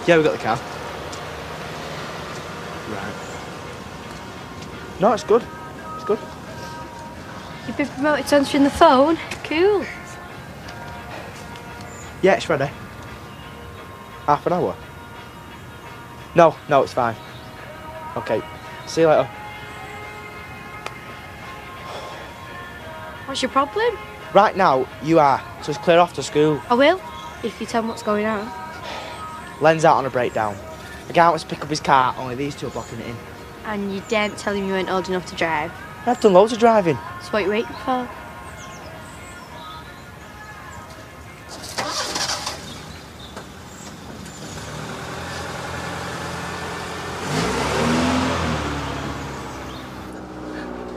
Yeah, we got the car. Right. No, it's good. It's good. You've been promoted to answering the phone? Cool. Yeah, it's ready. Half an hour? No, it's fine. Okay, see you later. What's your problem? Right now, you are, so it's clear off to school. I will, if you tell me what's going on. Len's out on a breakdown. A guy wants to pick up his car, only these two are blocking it in. And you daren't tell him you weren't old enough to drive? I've done loads of driving. So what are you waiting for?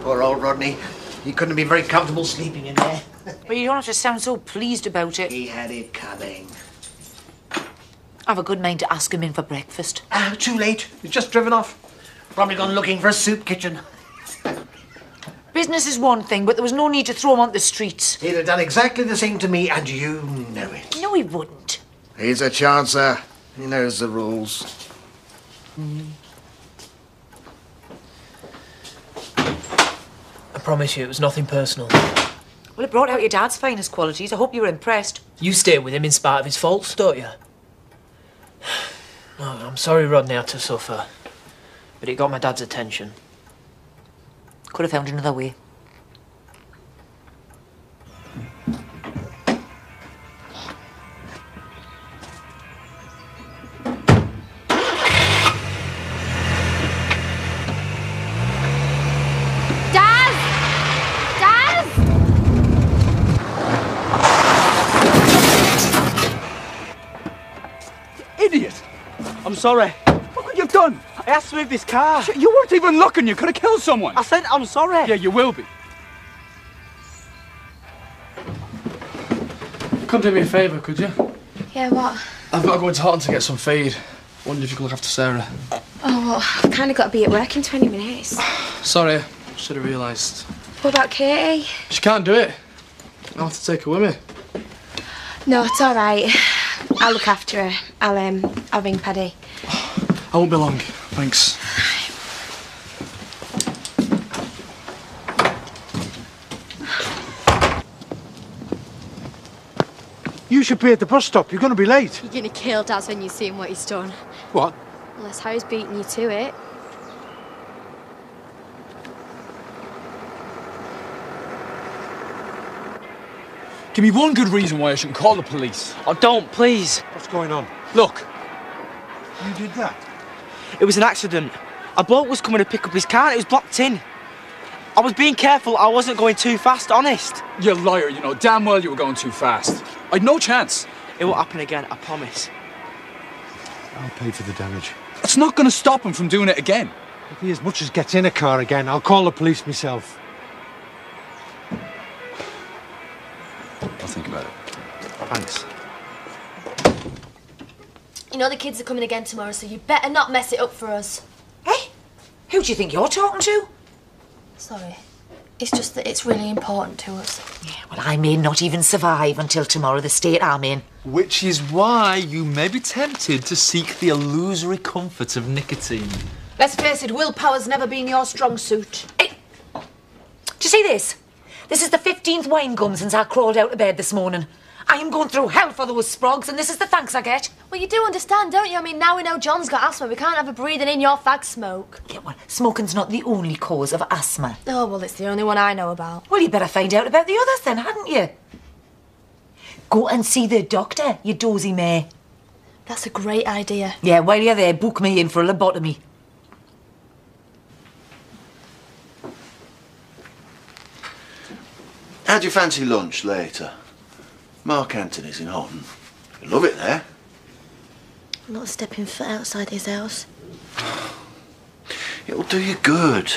Poor old Rodney. He couldn't have been very comfortable sleeping in there. But you don't have to sound so pleased about it. He had it coming. I've a good mind to ask him in for breakfast. Too late. He's just driven off. Probably gone looking for a soup kitchen. Business is one thing, but there was no need to throw him on the streets. He'd have done exactly the same to me, and you know it. No, he wouldn't. He's a chancer. He knows the rules. I promise you, it was nothing personal. Well, it brought out your dad's finest qualities. I hope you were impressed. You stay with him in spite of his faults, don't you? Oh, I'm sorry Rodney had to suffer, but it got my dad's attention. Could have found another way. Idiot! I'm sorry. Look what you've done! I asked to move this car. You weren't even looking, you could have killed someone! I said I'm sorry. Yeah, you will be. Come do me a favour, could you? Yeah, what? I've got to go into Houghton to get some feed. Wondered if you could look after Sarah. Oh, well, I've kind of got to be at work in 20 minutes. Sorry, should have realised. What about Katie? She can't do it. I'll have to take her with me. No, it's all right. I'll look after her. I'll ring Paddy. I won't be long, thanks. You should be at the bus stop. You're going to be late. You're going to kill Daz when you see him what he's done. What? Unless Harry's beating you to it. Give me one good reason why I shouldn't call the police. Oh, don't, please. What's going on? Look. You did that? It was an accident. A bloke was coming to pick up his car and it was blocked in. I was being careful. I wasn't going too fast, honest. You liar, you know damn well you were going too fast. I'd no chance. It won't happen again, I promise. I'll pay for the damage. It's not going to stop him from doing it again. If he as much as gets in a car again, I'll call the police myself. I'll think about it. Thanks. You know the kids are coming again tomorrow, so you better not mess it up for us. Hey? Who do you think you're talking to? Sorry. It's just that it's really important to us. Yeah, well, I may not even survive until tomorrow, the state I'm in. Which is why you may be tempted to seek the illusory comfort of nicotine. Let's face it, willpower's never been your strong suit. Hey, do you see this? This is the 15th wine gum since I crawled out of bed this morning. I am going through hell for those sprogs, and this is the thanks I get. Well, you do understand, don't you? I mean, now we know John's got asthma. We can't have her breathing in your fag smoke. Yeah, well, smoking's not the only cause of asthma. Oh, well, it's the only one I know about. Well, you'd better find out about the others then, hadn't you? Go and see the doctor, you dozy mare. That's a great idea. Yeah, while you're there, book me in for a lobotomy. How do you fancy lunch later? Mark Antony's in Houghton. You love it there. I'm not stepping foot outside his house. It'll do you good.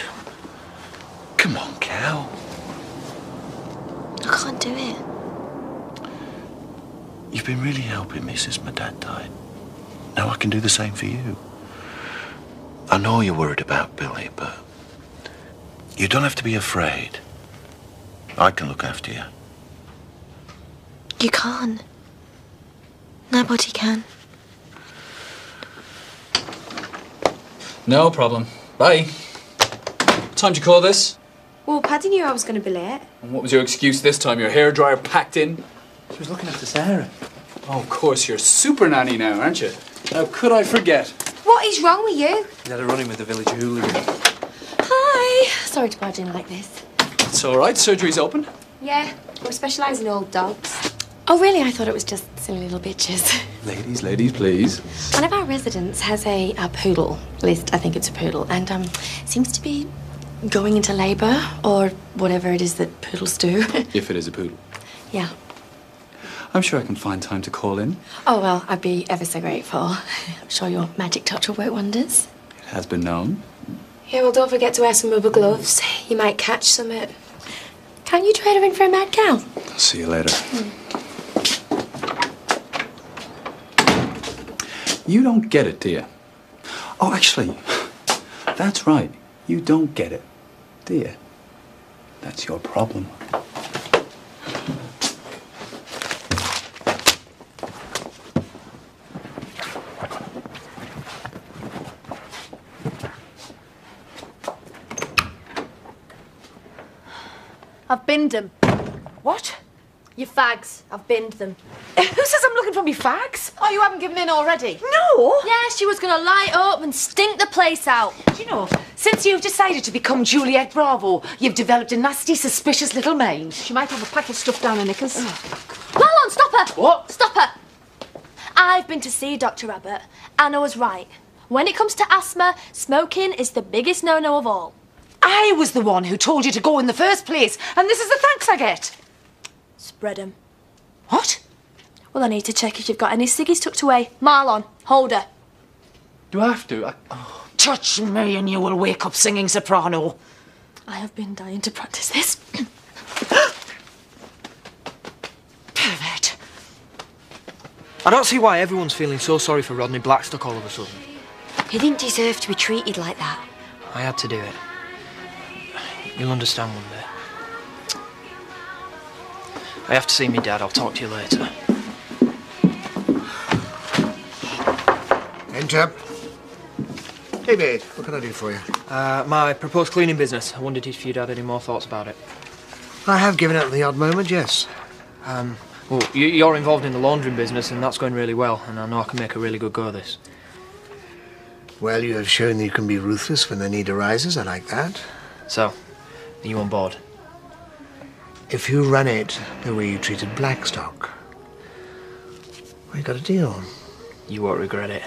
Come on, Cal. I can't do it. You've been really helping me since my dad died. Now I can do the same for you. I know you're worried about Billy, but you don't have to be afraid. I can look after you. You can't. Nobody can. No problem. Bye. Time to call this? Well, Paddy knew I was going to be late. And what was your excuse this time? Your hairdryer packed in? She was looking after Sarah. Oh, of course, you're super nanny now, aren't you? How could I forget? What is wrong with you? He had a run-in with the village hooligan. Hi. Sorry to barge in like this. It's all right. Surgery's open. Yeah, we specialise in old dogs. Oh, really? I thought it was just silly little bitches. Ladies, please. One of our residents has a poodle. At least I think it's a poodle. And seems to be going into labour or whatever it is that poodles do. If it is a poodle. Yeah. I'm sure I can find time to call in. Oh, well, I'd be ever so grateful. I'm sure your magic touch will work wonders. It has been known. Yeah, well, don't forget to wear some rubber gloves. You might catch some. Can you trade her in for a mad cow? I'll see you later. You don't get it, do you? Oh, actually, that's right. You don't get it, do you? That's your problem. I've binned them. What? Your fags. I've binned them. Who says I'm looking for me fags? Oh, you haven't given in already? No. Yeah, she was going to light up and stink the place out. Do you know, since you've decided to become Juliet Bravo, you've developed a nasty, suspicious little mind. She might have a packet stuffed down her knickers. Lalon, stop her! What? Stop her! I've been to see Dr. Abbott, and I was right. When it comes to asthma, smoking is the biggest no-no of all. I was the one who told you to go in the first place, and this is the thanks I get. Spread 'em. What? Well, I need to check if you've got any ciggies tucked away. Marlon, hold her. Do I have to? Touch me and you will wake up singing soprano. I have been dying to practice this. Pervert. I don't see why everyone's feeling so sorry for Rodney Blackstock all of a sudden. He didn't deserve to be treated like that. I had to do it. You'll understand one day. I have to see me dad. I'll talk to you later. Enter. Hey, mate. What can I do for you? My proposed cleaning business. I wondered if you'd had any more thoughts about it. I have given it at the odd moment, yes. Well, you're involved in the laundering business, and that's going really well, and I know I can make a really good go of this. Well, you have shown that you can be ruthless when the need arises. I like that. So, are you on board? If you run it the way you treated Blackstock, we got a deal. You won't regret it.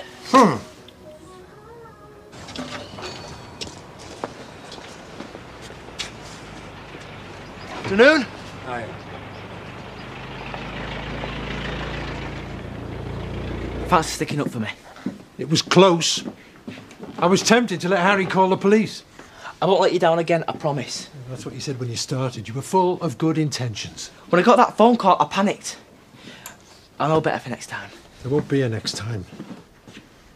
Afternoon. Hi. Thanks for sticking up for me. It was close. I was tempted to let Harry call the police. I won't let you down again, I promise. That's what you said when you started. You were full of good intentions. When I got that phone call, I panicked. I know better for next time. There won't be a next time.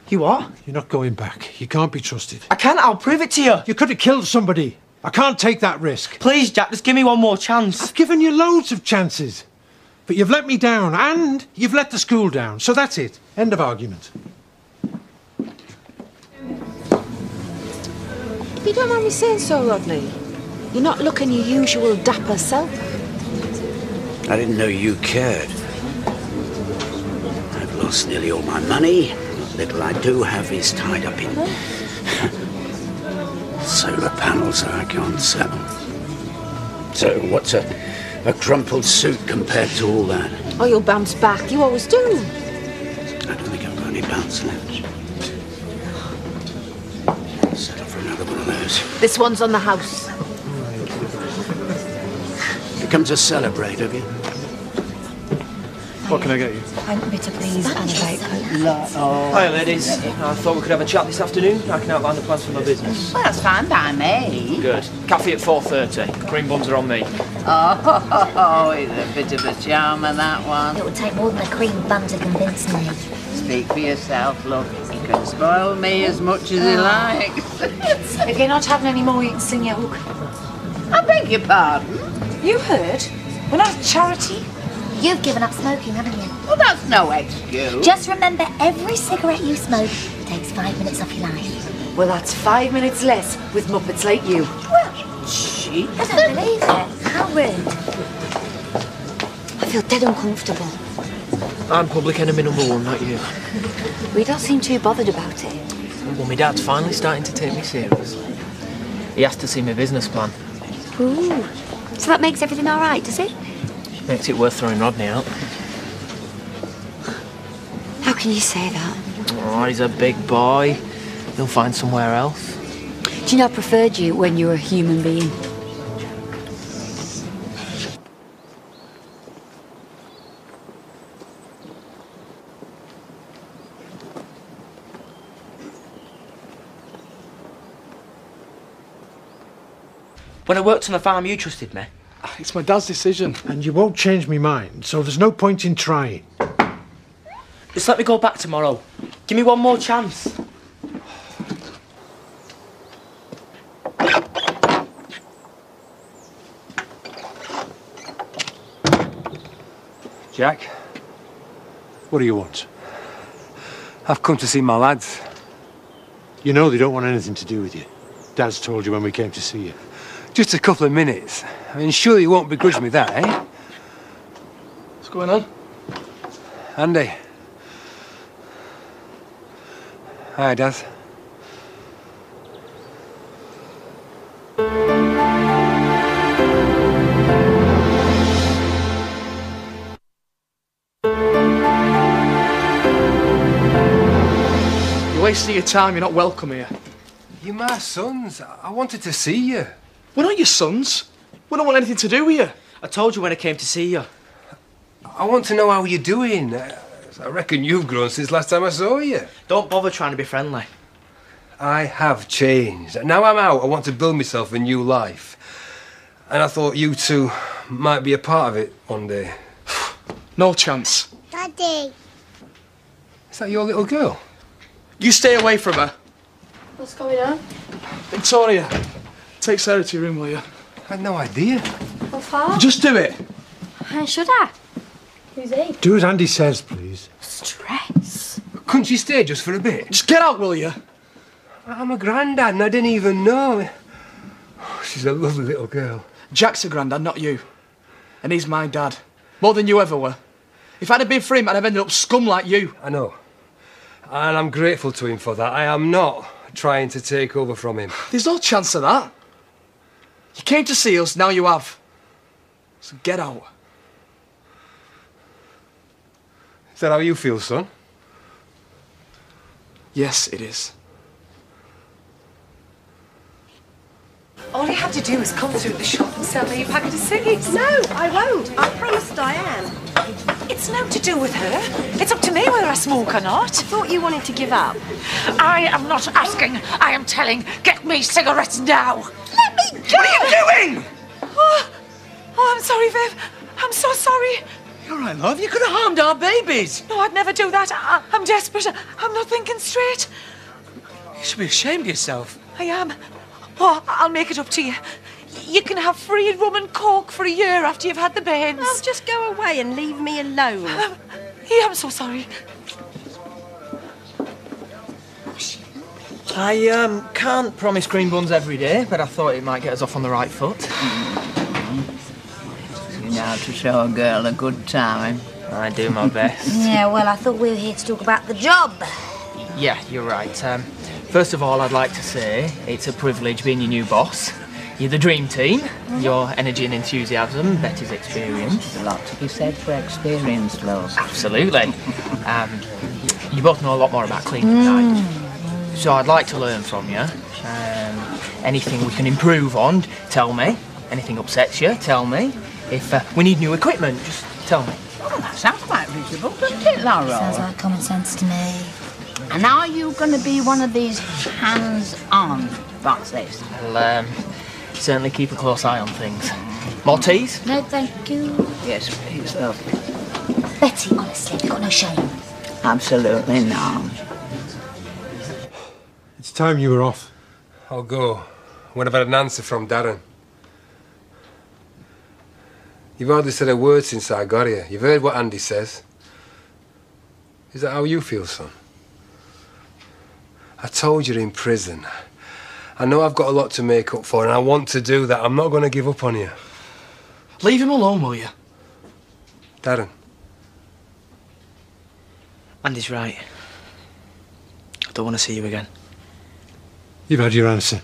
You what? You're not going back. You can't be trusted. I can't, I'll prove it to you. You could have killed somebody. I can't take that risk. Please, Jack, just give me one more chance. I've given you loads of chances. But you've let me down, and you've let the school down. So that's it. End of argument. You don't mind me saying so, Rodney? You're not looking your usual dapper self. I didn't know you cared. I've lost nearly all my money. What little I do have is tied up in solar panels that I can't sell. So what's a crumpled suit compared to all that? Oh, you'll bounce back. You always do. I don't think I've got any bounce left. Settle for another one of those. This one's on the house. You come to celebrate, have you? What can I get you? I'm bitter, please, and a Diet Coke. Hi, ladies. I thought we could have a chat this afternoon. I can outline the plans for my business. Well, that's fine by me. Good. Cafe at 4:30. Cream buns are on me. Oh, it's a bit of a charmer, that one. It would take more than a cream bun to convince me. Speak for yourself, look. You can spoil me as much as you like. If you're not having any more, you can sing your hook. I beg your pardon? You heard? We're not a charity. You've given up smoking, haven't you? Well, that's no excuse. Just remember, every cigarette you smoke takes 5 minutes off your life. Well, that's 5 minutes less with muppets like you. Well, gee, I don't believe it. How rude. I feel dead uncomfortable. I'm public enemy #1, not you. We don't seem too bothered about it. Well, my dad's finally starting to take me seriously. He has to see my business plan. Ooh. So that makes everything all right, does it? Makes it worth throwing Rodney out. How can you say that? Oh, he's a big boy. He'll find somewhere else. Do you know I preferred you when you were a human being? When I worked on the farm, you trusted me. It's my dad's decision. And you won't change me mind, so there's no point in trying. Just let me go back tomorrow. Give me one more chance. Jack, What do you want? I've come to see my lads. You know they don't want anything to do with you. Dad's told you when we came to see you. Just a couple of minutes. I mean, surely you won't begrudge me that, eh? What's going on? Andy. Hi, Dad. You're wasting your time. You're not welcome here. You're my sons. I wanted to see you. We're not your sons. We don't want anything to do with you. I told you when I came to see you. I want to know how you're doing. I reckon you've grown since last time I saw you. Don't bother trying to be friendly. I have changed. Now I'm out, I want to build myself a new life. And I thought you two might be a part of it one day. No chance. Daddy. Is that your little girl? You stay away from her. What's going on? Victoria, take Sarah to your room, will you? I had no idea. What for? Just do it. Should I? Who's he? Do as Andy says, please. Stress. Couldn't she stay just for a bit? Just get out, will you? I'm a granddad and I didn't even know. She's a lovely little girl. Jack's a granddad, not you. And he's my dad. More than you ever were. If I'd have been for him, I'd have ended up scum like you. I know. And I'm grateful to him for that. I am not trying to take over from him. There's no chance of that. You came to see us, now you have. So get out. Is that how you feel, son? Yes, it is. All you have to do is come through the shop and sell me a packet of cigarettes. No, I won't. I promised Diane. It's no to do with her. It's up to me whether I smoke or not. I thought you wanted to give up. I am not asking, I am telling. Get me cigarettes now. Let me go! What are you doing? Oh, I'm sorry, Viv. I'm so sorry. You're right, love. You could have harmed our babies. No, I'd never do that. I'm desperate. I'm not thinking straight. You should be ashamed of yourself. I am. Oh, I'll make it up to you. You can have free rum and coke for a year after you've had the bairns. Oh, just go away and leave me alone. Yeah, I'm so sorry. I can't promise green buns every day, but I thought it might get us off on the right foot. You know how to show a girl a good time. I do my best. Yeah, well, I thought we were here to talk about the job. Yeah, you're right. First of all, I'd like to say it's a privilege being your new boss. You're the dream team. Your energy and enthusiasm, Betty's experience. There's a lot to be said for experience, love. Absolutely. You both know a lot more about cleaning than I do. So I'd like to learn from you. Anything we can improve on, tell me. Anything upsets you, tell me. If we need new equipment, just tell me. Oh, that sounds quite reasonable, doesn't it, Laura? Sounds like common sense to me. And are you going to be one of these hands-on bosses? I'll certainly keep a close eye on things. More teas? No, thank you. Yes, please, love. Betty, honestly, you've got no shame. Absolutely not. It's time you were off. I'll go when I've had an answer from Darren. You've hardly said a word since I got here. You've heard what Andy says. Is that how you feel, son? I told you you're in prison. I know I've got a lot to make up for, and I want to do that. I'm not going to give up on you. Leave him alone, will you? Darren. Andy's right. I don't want to see you again. You've had your answer.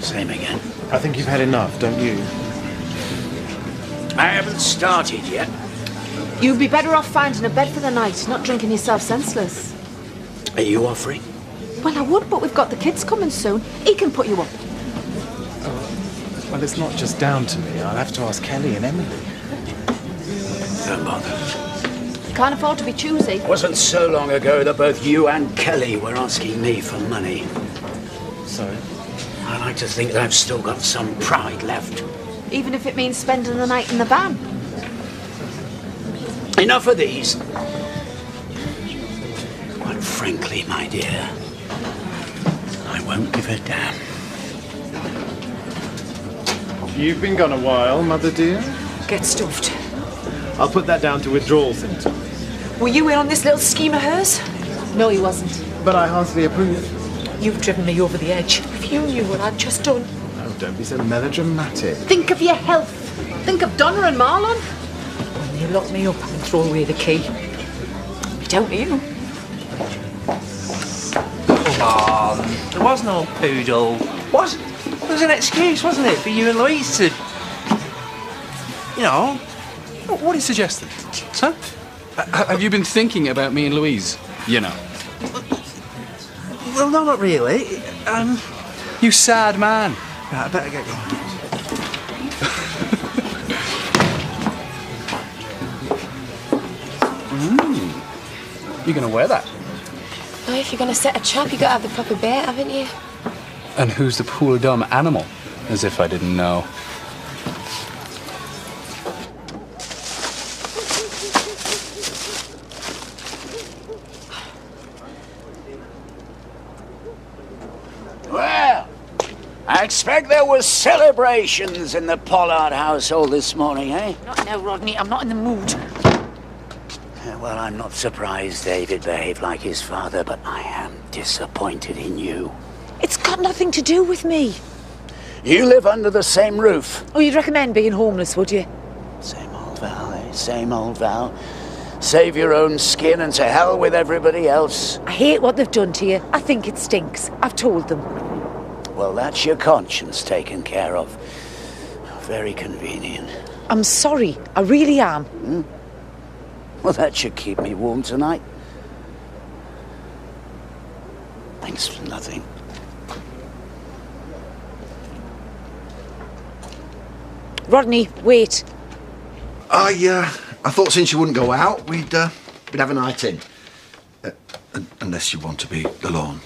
Same again. I think you've had enough, don't you? I haven't started yet. You'd be better off finding a bed for the night, not drinking yourself senseless. Are you offering? Well, I would, but we've got the kids coming soon. He can put you up. Well, it's not just down to me. I'll have to ask Kelly and Emily. Don't bother. You can't afford to be choosy. It wasn't so long ago that both you and Kelly were asking me for money. So? I like to think that I've still got some pride left. Even if it means spending the night in the van. Enough of these. Quite frankly, my dear, I won't give a damn. You've been gone a while, Mother dear. Get stuffed. I'll put that down to withdrawal symptoms. Were you in on this little scheme of hers? No, he wasn't. But I heartily approve. You've driven me over the edge. If you knew what I'd just done. Oh, don't be so melodramatic. Think of your health. Think of Donna and Marlon. When you lock me up and throw away the key. Be down to you. Come on. There was no poodle. It was an excuse, wasn't it, for you and Louise to... You know... What are you suggesting? Huh? Have you been thinking about me and Louise? You know. Well, no, not really. You sad man. Right, I better get going. You're going to wear that? No, if you're going to set a trap, you've got to have the proper bait, haven't you? And who's the poor dumb animal? As if I didn't know. Well, I expect there was celebrations in the Pollard household this morning, eh? Not now, Rodney. I'm not in the mood. Well, I'm not surprised David behaved like his father, but I am disappointed in you. It's got nothing to do with me. You live under the same roof. Oh, you'd recommend being homeless, would you? Same old Val, eh? Same old Val. Save your own skin and to hell with everybody else. I hate what they've done to you. I think it stinks. I've told them. Well, that's your conscience taken care of. Very convenient. I'm sorry. I really am. Well, that should keep me warm tonight. Thanks for nothing. Rodney, wait. I thought since you wouldn't go out, we'd have a night in. Unless you want to be alone.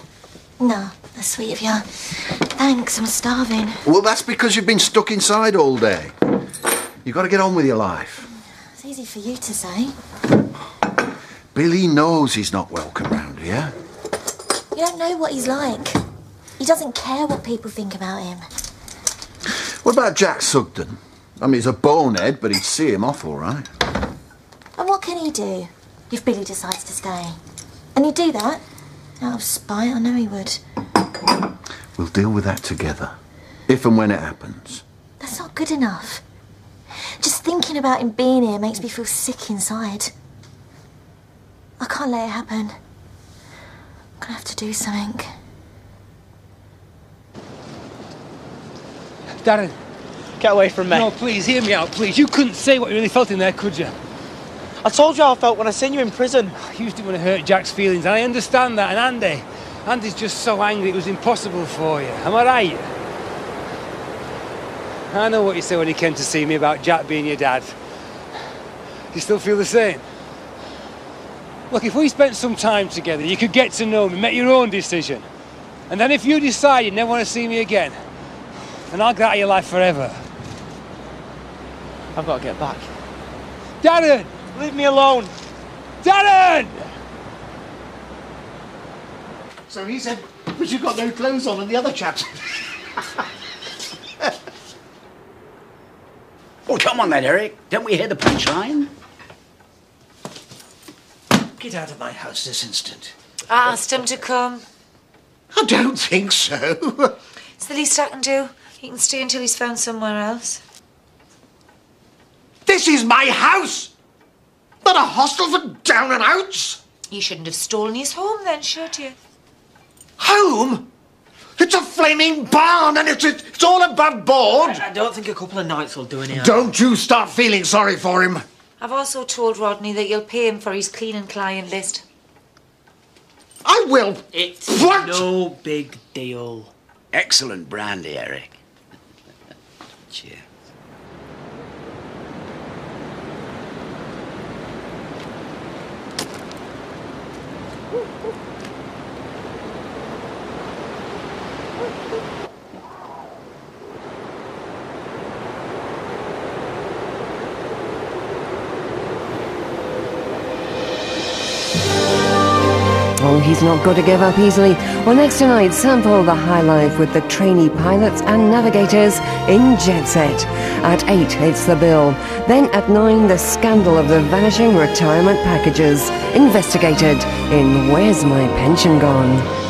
No, that's sweet of you. Thanks, I'm starving. Well, that's because you've been stuck inside all day. You've got to get on with your life. It's easy for you to say. Billy knows he's not welcome round here. You don't know what he's like. He doesn't care what people think about him. What about Jack Sugden? I mean, he's a bonehead, but he'd see him off all right. And what can he do if Billy decides to stay? And he'd do that? Out of spite, I know he would. We'll deal with that together, if and when it happens. That's not good enough. Just thinking about him being here makes me feel sick inside. I can't let it happen. I'm gonna have to do something. Darren. Get away from me. No, please, hear me out, please. You couldn't say what you really felt in there, could you? I told you how I felt when I seen you in prison. You didn't want to hurt Jack's feelings, and I understand that. And Andy's just so angry it was impossible for you. Am I right? I know what you said when you came to see me about Jack being your dad. You still feel the same? Look, if we spent some time together, you could get to know me, make your own decision. And then if you decide you never want to see me again, then I'll get out of your life forever. I've got to get back. Darren! Leave me alone. Darren! So he said, but you've got no clothes on, and the other chaps. Well, come on then, Eric. Don't we hear the punchline? Get out of my house this instant. I asked him to come. I don't think so. It's the least I can do. He can stay until he's found somewhere else. This is my house! Not a hostel for down and outs! You shouldn't have stolen his home then, should you? Home? It's a flaming barn and it's all above board! I don't think a couple of nights will do any harm. Don't you start feeling sorry for him. I've also told Rodney that you'll pay him for his cleaning client list. I will. It's What? no big deal. Excellent brandy, Eric. Cheers. Oh, he's not going to give up easily. Well, next tonight, sample the high life with the trainee pilots and navigators in Jet Set. At 8, it's the bill. Then at 9, the scandal of the vanishing retirement packages. Investigated in Where's My Pension Gone?